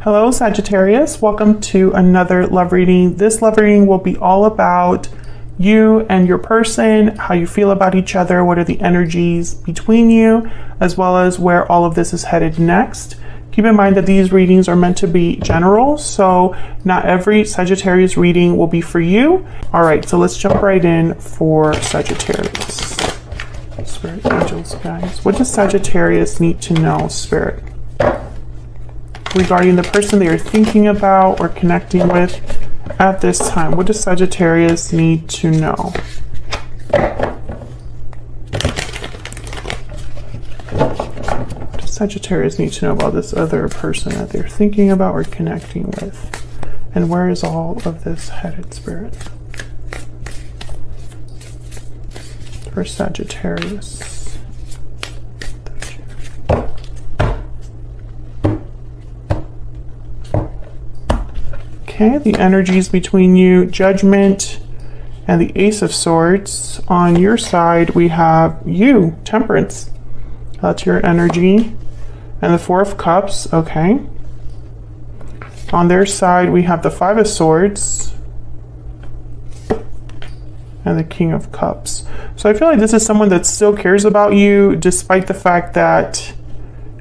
Hello Sagittarius, welcome to another love reading. This love reading will be all about you and your person, how you feel about each other, what are the energies between you, as well as where all of this is headed next. Keep in mind that these readings are meant to be general, so not every Sagittarius reading will be for you. All right, so let's jump right in for Sagittarius. Spirit, angels, guys. What does Sagittarius need to know, Spirit, regarding the person they are thinking about or connecting with at this time? What does Sagittarius need to know? What does Sagittarius need to know about this other person that they're thinking about or connecting with? And where is all of this headed, Spirit? For Sagittarius. Okay, the energies between you, Judgment and the Ace of Swords. On your side, we have you, Temperance. That's your energy. And the Four of Cups, okay. On their side, we have the Five of Swords and the King of Cups. So I feel like this is someone that still cares about you, despite the fact that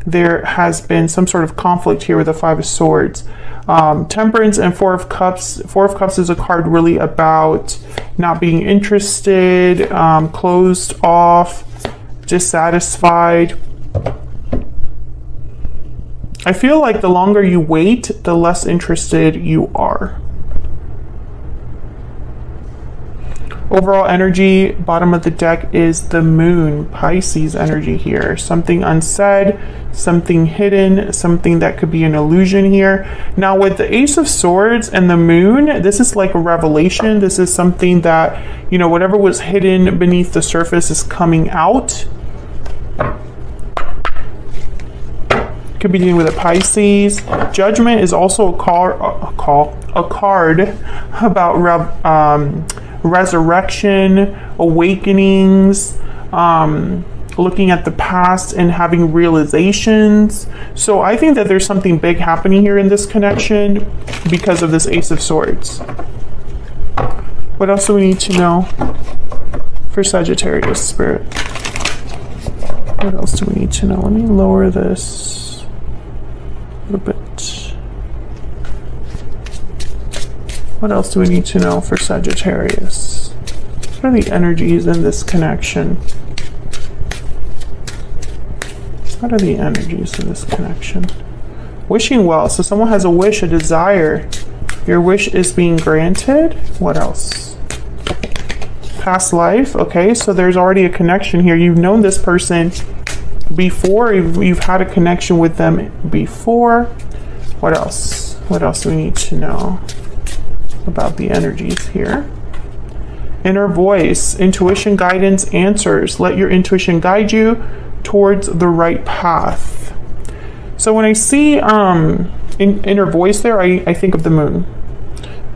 there has been some sort of conflict here with the Five of Swords. Temperance and Four of Cups. Four of Cups is a card really about not being interested, closed off, dissatisfied. I feel like the longer you wait, the less interested you are. Overall energy, bottom of the deck, is the Moon, Pisces energy here. Something unsaid, something hidden, something that could be an illusion here. Now with the Ace of Swords and the Moon, this is like a revelation. This is something that, you know, whatever was hidden beneath the surface is coming out. Could be dealing with a Pisces. Judgment is also a card about resurrection, awakenings, looking at the past and having realizations. So I think that there's something big happening here in this connection because of this Ace of Swords. What else do we need to know for Sagittarius, Spirit? What else do we need to know? Let me lower this a little bit. What else do we need to know for Sagittarius? What are the energies in this connection? What are the energies in this connection? Wishing well. So someone has a wish, a desire. Your wish is being granted. What else? Past life. Okay, so there's already a connection here. You've known this person before. You've had a connection with them before. What else? What else do we need to know about the energies here? Inner voice, intuition, guidance, answers. Let your intuition guide you towards the right path. So when I see inner voice there, I think of the Moon,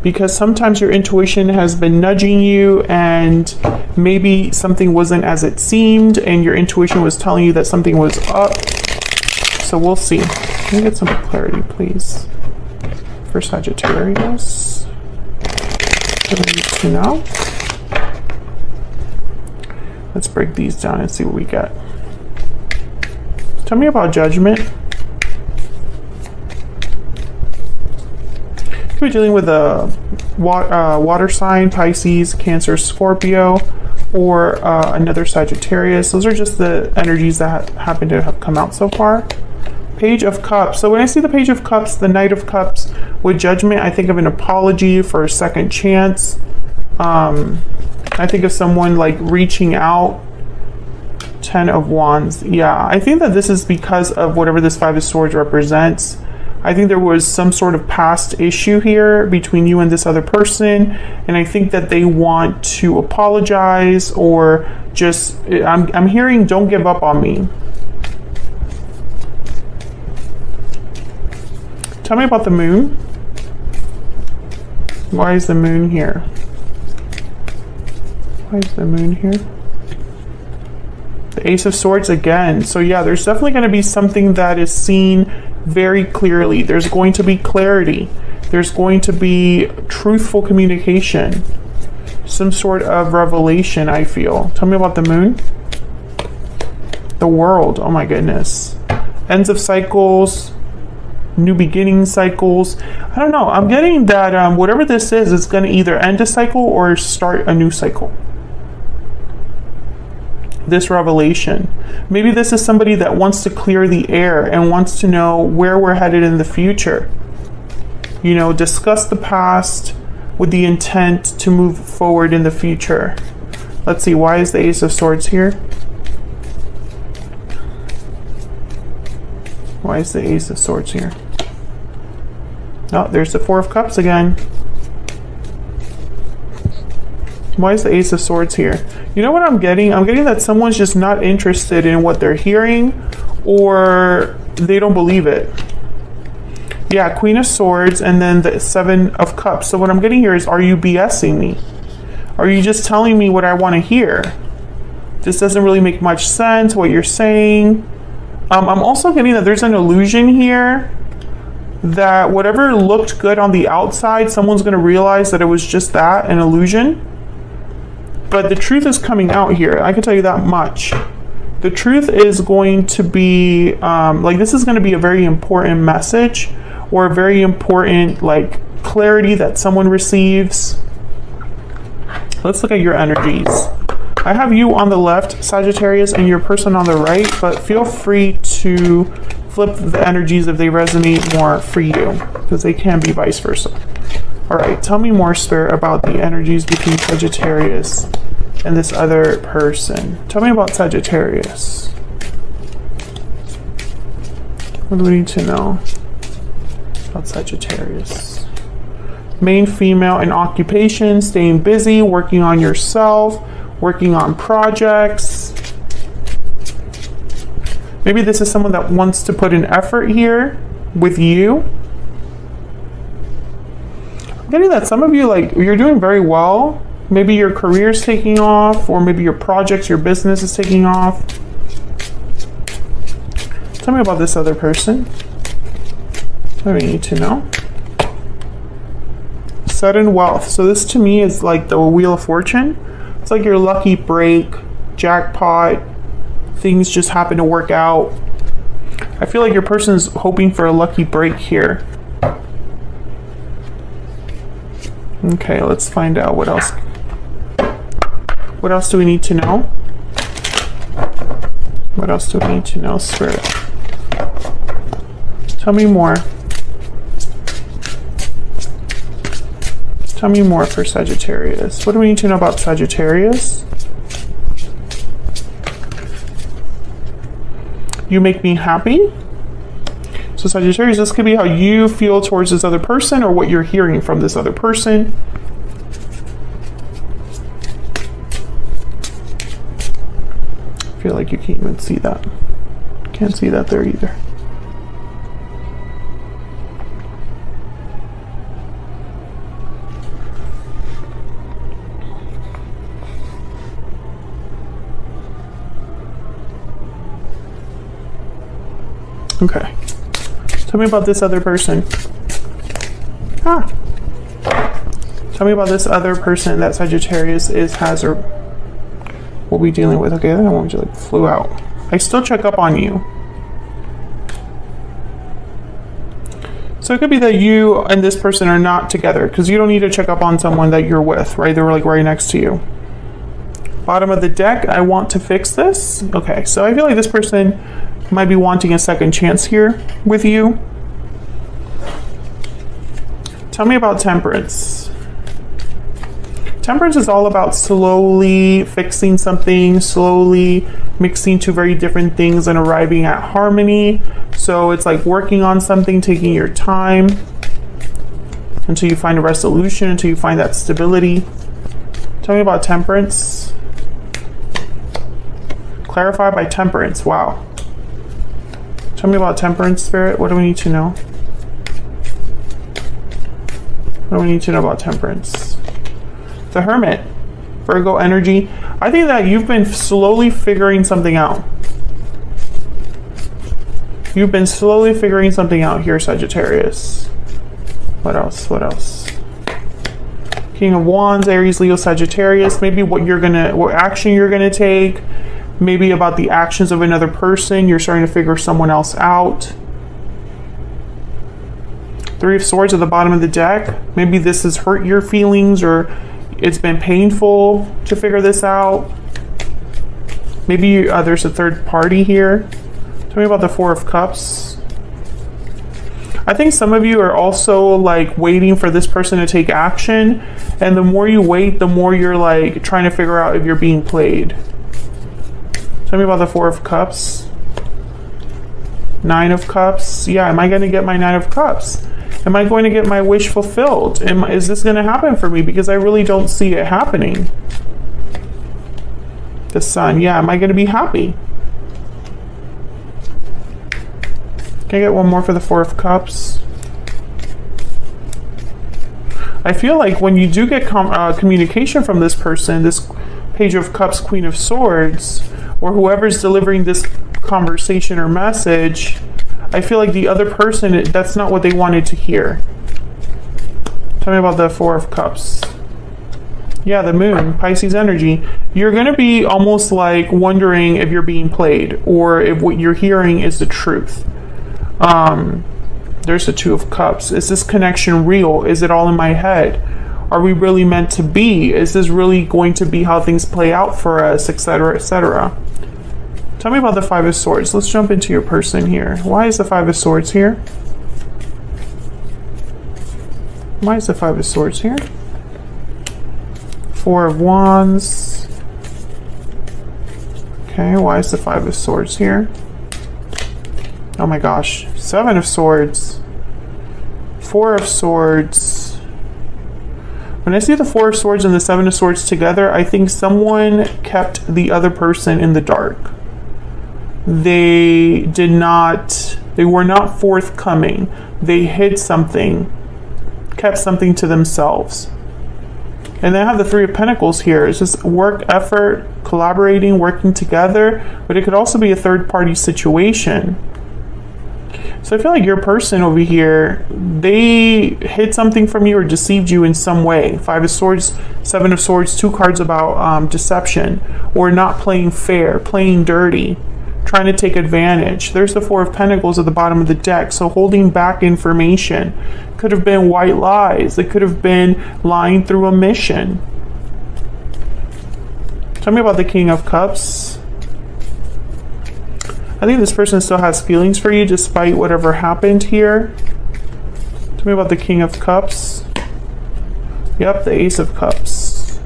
because sometimes your intuition has been nudging you and maybe something wasn't as it seemed and your intuition was telling you that something was up. So we'll see. Let me get some clarity, please, for Sagittarius. What do we need to know? Let's break these down and see what we get. Tell me about Judgment. We're dealing with a water sign, Pisces, Cancer, Scorpio, or another Sagittarius. Those are just the energies that happen to have come out so far. Page of Cups. So when I see the Page of Cups, the Knight of Cups with Judgment, I think of an apology for a second chance. I think of someone like reaching out. Ten of Wands. Yeah, I think that this is because of whatever this Five of Swords represents. I think there was some sort of past issue here between you and this other person, and I think that they want to apologize or just, I'm hearing, don't give up on me. Tell me about the Moon. Why is the Moon here? Why is the Moon here? The Ace of Swords again. So yeah, there's definitely going to be something that is seen very clearly. There's going to be clarity. There's going to be truthful communication. Some sort of revelation, I feel. Tell me about the moon. The world. Oh my goodness. Ends of cycles. New beginning cycles. I don't know. I'm getting that whatever this is, it's going to either end a cycle or start a new cycle. This revelation. Maybe this is somebody that wants to clear the air and wants to know where we're headed in the future. You know, discuss the past with the intent to move forward in the future. Let's see, why is the Ace of Swords here? Why is the Ace of Swords here? Oh, there's the Four of Cups again. Why is the Ace of Swords here? You know what I'm getting? I'm getting that someone's just not interested in what they're hearing, or they don't believe it. Yeah, Queen of Swords and then the Seven of Cups. So what I'm getting here is, are you BSing me? Are you just telling me what I want to hear? This doesn't really make much sense, what you're saying. I'm also getting that there's an illusion here that whatever looked good on the outside, someone's going to realize that it was just that, an illusion. But the truth is coming out here. I can tell you that much. The truth is going to be, like, this is going to be a very important message, or a very important, like, clarity that someone receives. Let's look at your energies. I have you on the left, Sagittarius, and your person on the right, but feel free to flip the energies if they resonate more for you, because they can be vice versa. All right, tell me more, Spirit, about the energies between Sagittarius and this other person. Tell me about Sagittarius. What do we need to know about Sagittarius? Main female in occupation, staying busy, working on yourself, working on projects. Maybe this is someone that wants to put an effort here with you. I'm getting that some of you, like, you're doing very well. Maybe your career's taking off, or maybe your projects, your business is taking off. Tell me about this other person. What do we need to know? Sudden wealth. So this to me is like the Wheel of Fortune. It's like your lucky break, jackpot, things just happen to work out. I feel like your person's hoping for a lucky break here. Okay, let's find out what else. What else do we need to know? What else do we need to know, Spirit? Tell me more. Tell me more for Sagittarius. What do we need to know about Sagittarius? You make me happy. So Sagittarius, this could be how you feel towards this other person, or what you're hearing from this other person. I feel like you can't even see that. Can't see that there either. Okay. Tell me about this other person. Tell me about this other person that Sagittarius has or will be dealing with. Okay, that one just like flew out. I still check up on you. So it could be that you and this person are not together, because you don't need to check up on someone that you're with, right? They're like right next to you. Bottom of the deck, I want to fix this. Okay, so I feel like this person might be wanting a second chance here with you. Tell me about Temperance. Temperance is all about slowly fixing something, slowly mixing two very different things and arriving at harmony. So it's like working on something, taking your time until you find a resolution, until you find that stability. Tell me about Temperance. Clarify by Temperance. Wow. Tell me about Temperance, Spirit. What do we need to know? What do we need to know about Temperance? The Hermit. Virgo energy. I think that you've been slowly figuring something out. You've been slowly figuring something out here, Sagittarius. What else? What else? King of Wands, Aries, Leo, Sagittarius. Maybe what action you're gonna take. Maybe about the actions of another person. You're starting to figure someone else out. Three of Swords at the bottom of the deck. Maybe this has hurt your feelings, or it's been painful to figure this out. Maybe there's a third party here. Tell me about the Four of Cups. I think some of you are also like waiting for this person to take action, and the more you wait, the more you're like trying to figure out if you're being played. Tell me about the Four of Cups. Nine of Cups. Yeah, am I going to get my Nine of Cups? Am I going to get my wish fulfilled? Is this going to happen for me? Because I really don't see it happening. The Sun. Yeah, am I going to be happy? Can I get one more for the Four of Cups? I feel like when you do get communication from this person, this Page of Cups, Queen of Swords, or whoever's delivering this conversation or message, I feel like the other person, that's not what they wanted to hear. Tell me about the Four of Cups. Yeah, the Moon, Pisces energy. You're going to be almost like wondering if you're being played, or if what you're hearing is the truth. There's the Two of Cups. Is this connection real? Is it all in my head? Are we really meant to be? Is this really going to be how things play out for us, etc., etc.? Tell me about the Five of Swords. Let's jump into your person here. Why is the Five of Swords here? Why is the Five of Swords here? Four of Wands. Okay, why is the Five of Swords here? Oh my gosh. Seven of Swords. Four of Swords. When I see the Four of Swords and the Seven of Swords together, I think someone kept the other person in the dark. They were not forthcoming. They hid something, kept something to themselves. And then I have the Three of Pentacles here. It's just work, effort, collaborating, working together, but it could also be a third party situation. So I feel like your person over here, they hid something from you or deceived you in some way. Five of Swords, Seven of Swords, two cards about deception, or not playing fair, playing dirty, trying to take advantage. There's the Four of Pentacles at the bottom of the deck. So holding back information. Could have been white lies. It could have been lying through omission. Tell me about the King of Cups. I think this person still has feelings for you despite whatever happened here. Tell me about the King of Cups. Yep, the Ace of Cups.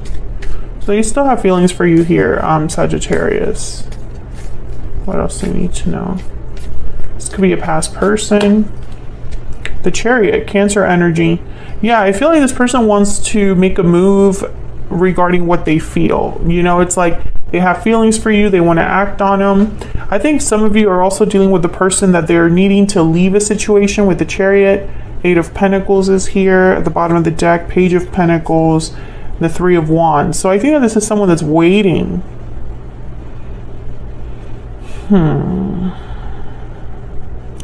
So you still have feelings for you here, Sagittarius. What else do you need to know? This could be a past person. The Chariot, Cancer energy. Yeah, I feel like this person wants to make a move regarding what they feel. You know, it's like they have feelings for you. They want to act on them. I think some of you are also dealing with the person that they're needing to leave a situation with the Chariot. Eight of Pentacles is here at the bottom of the deck. Page of Pentacles. The Three of Wands. So I think that this is someone that's waiting.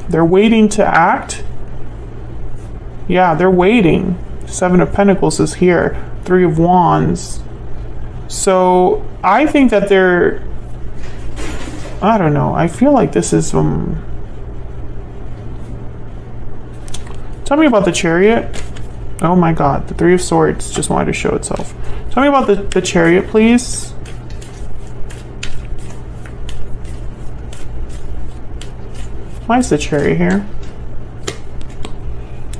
They're waiting to act. Yeah, they're waiting. Seven of Pentacles is here. Three of Wands. So I think that they're, I don't know. I feel like this is Tell me about the Chariot. Oh my God, the Three of Swords just wanted to show itself. Tell me about the Chariot, please. Why is the Chariot here?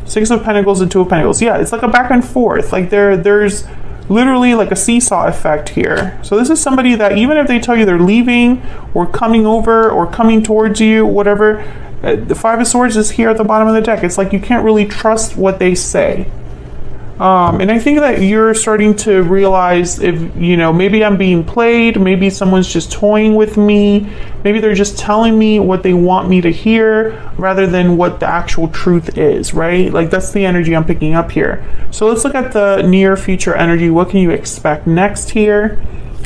Six of Pentacles and Two of Pentacles. Yeah, it's like a back and forth. Like there's literally like a seesaw effect here. So this is somebody that even if they tell you they're leaving or coming over or coming towards you, whatever, the Five of Swords is here at the bottom of the deck. It's like you can't really trust what they say. And I think that you're starting to realize if, you know, maybe I'm being played, maybe someone's just toying with me, maybe they're just telling me what they want me to hear rather than what the actual truth is, right? Like that's the energy I'm picking up here. So let's look at the near future energy. What can you expect next here?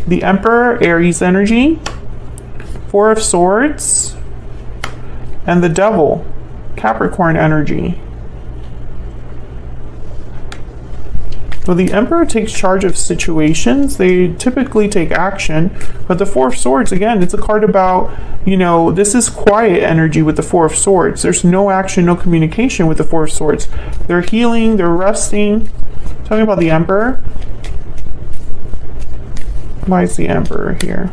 The Emperor, Aries energy, Four of Swords, and the Devil, Capricorn energy. Well, the Emperor takes charge of situations. They typically take action. But the Four of Swords, again, it's a card about, you know, this is quiet energy with the Four of Swords. There's no action, no communication with the Four of Swords. They're healing, they're resting. Tell me about the Emperor. Why is the Emperor here?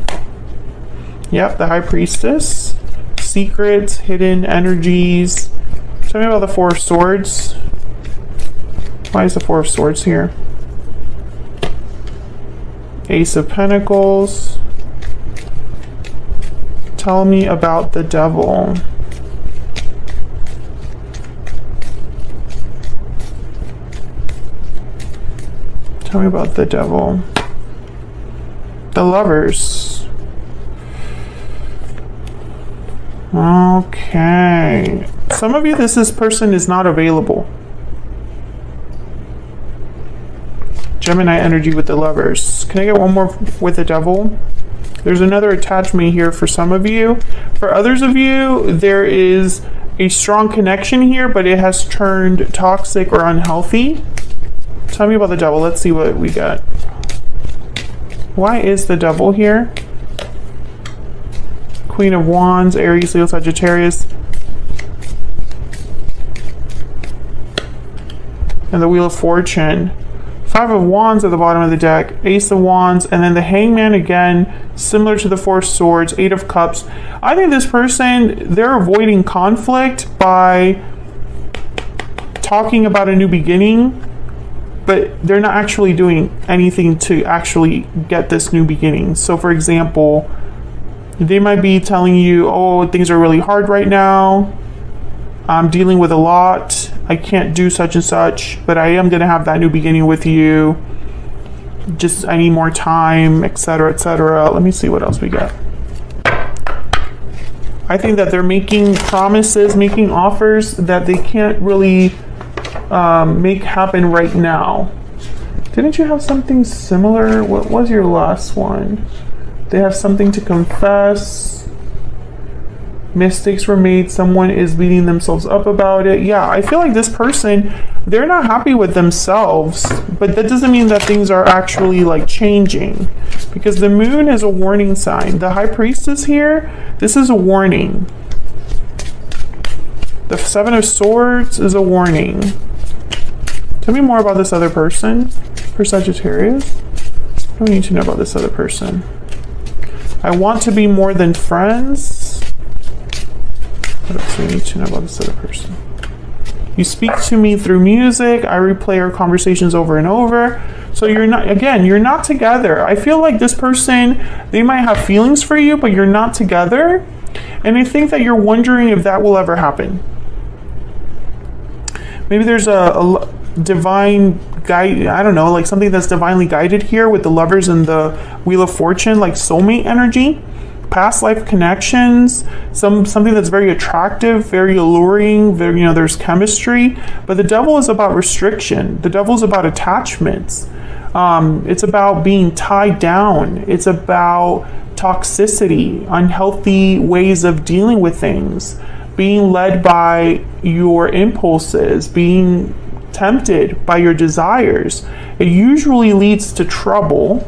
Yep, the High Priestess. Secrets, hidden energies. Tell me about the Four of Swords. Why is the Four of Swords here? Ace of Pentacles. Tell me about the Devil. Tell me about the Devil. The Lovers. Okay. Some of you, this person is not available. Gemini energy with the Lovers. Can I get one more with the Devil? There's another attachment here for some of you. For others of you, there is a strong connection here, but it has turned toxic or unhealthy. Tell me about the Devil. Let's see what we got. Why is the Devil here? Queen of Wands, Aries, Leo, Sagittarius. And the Wheel of Fortune. Five of Wands at the bottom of the deck, Ace of Wands, and then the Hangman again, similar to the Four of Swords, Eight of Cups. I think this person, they're avoiding conflict by talking about a new beginning, but they're not actually doing anything to actually get this new beginning. So for example, they might be telling you, oh, things are really hard right now. I'm dealing with a lot. I can't do such and such, but I am going to have that new beginning with you. Just, I need more time, etc., etc. Let me see what else we got. I think that they're making promises, making offers that they can't really make happen right now. Didn't you have something similar? What was your last one? They have something to confess. Mistakes were made. Someone is beating themselves up about it. Yeah, I feel like this person, they're not happy with themselves, but that doesn't mean that things are actually like changing, because the Moon is a warning sign. The High Priestess here, this is a warning. The Seven of Swords is a warning. Tell me more about this other person for Sagittarius. I don't need to know about this other person. I want to be more than friends. What else do we need to know about this other person? You speak to me through music. I replay our conversations over and over. So you're not, again, you're not together. I feel like this person, they might have feelings for you, but you're not together. And I think that you're wondering if that will ever happen. Maybe there's a divine guide, I don't know, like something that's divinely guided here with the Lovers and the Wheel of Fortune, like soulmate energy. Past life connections, something that's very attractive, very alluring, very, you know, there's chemistry. But the Devil is about restriction. The Devil is about attachments. It's about being tied down. It's about toxicity, unhealthy ways of dealing with things, being led by your impulses, being tempted by your desires. It usually leads to trouble.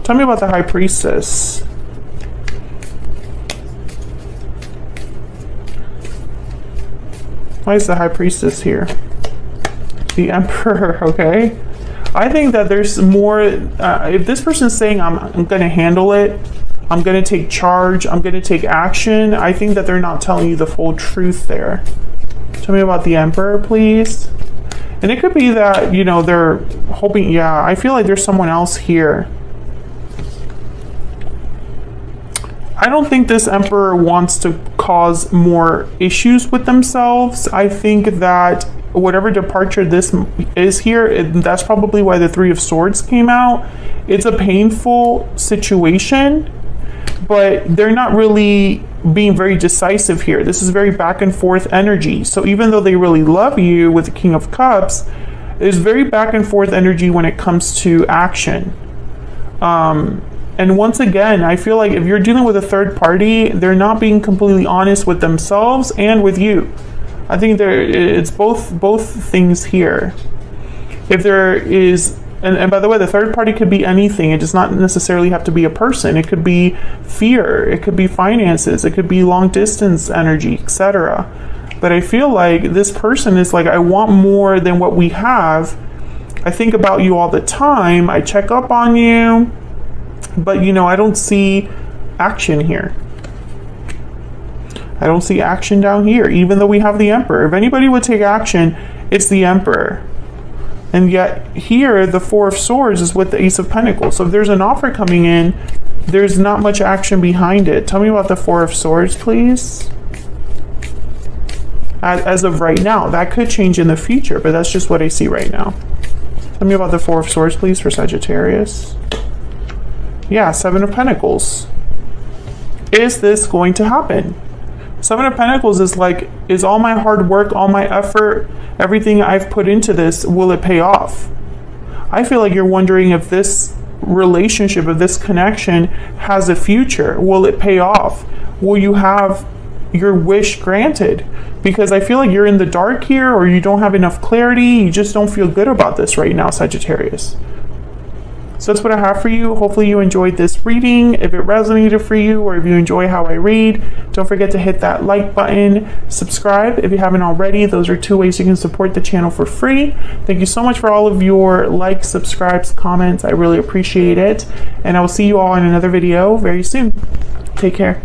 Tell me about the High Priestess. Why is the High Priestess here? The Emperor, okay? I think that there's more, if this person's saying, I'm going to handle it, I'm going to take charge, I'm going to take action, I think that they're not telling you the full truth there. Tell me about the Emperor, please. And it could be that, you know, they're hoping, yeah, I feel like there's someone else here. I don't think this Emperor wants to cause more issues with themselves. I think that whatever departure this is here, that's probably why the Three of Swords came out. It's a painful situation, but they're not really being very decisive here. This is very back and forth energy. So even though they really love you with the King of Cups, there's very back and forth energy when it comes to action. And once again, I feel like if you're dealing with a third party, they're not being completely honest with themselves and with you. I think it's both things here. If there is, and by the way, the third party could be anything. It does not necessarily have to be a person. It could be fear. It could be finances. It could be long distance energy, etc. But I feel like this person is like, I want more than what we have. I think about you all the time. I check up on you. But, you know, I don't see action here. I don't see action down here, even though we have the Emperor. If anybody would take action, it's the Emperor. And yet here, the Four of Swords is with the Ace of Pentacles. So if there's an offer coming in, there's not much action behind it. Tell me about the Four of Swords, please. As of right now, that could change in the future, but that's just what I see right now. Tell me about the Four of Swords, please, for Sagittarius. Yeah, Seven of Pentacles. Is this going to happen? Seven of Pentacles is like, is all my hard work, all my effort, everything I've put into this, will it pay off? I feel like you're wondering if this relationship, if this connection has a future. Will it pay off? Will you have your wish granted? Because I feel like you're in the dark here, or you don't have enough clarity. You just don't feel good about this right now, Sagittarius. So that's what I have for you. Hopefully you enjoyed this reading. If it resonated for you, or if you enjoy how I read, don't forget to hit that like button, subscribe if you haven't already. Those are 2 ways you can support the channel for free. Thank you so much for all of your likes, subscribes, comments. I really appreciate it. And I will see you all in another video very soon. Take care.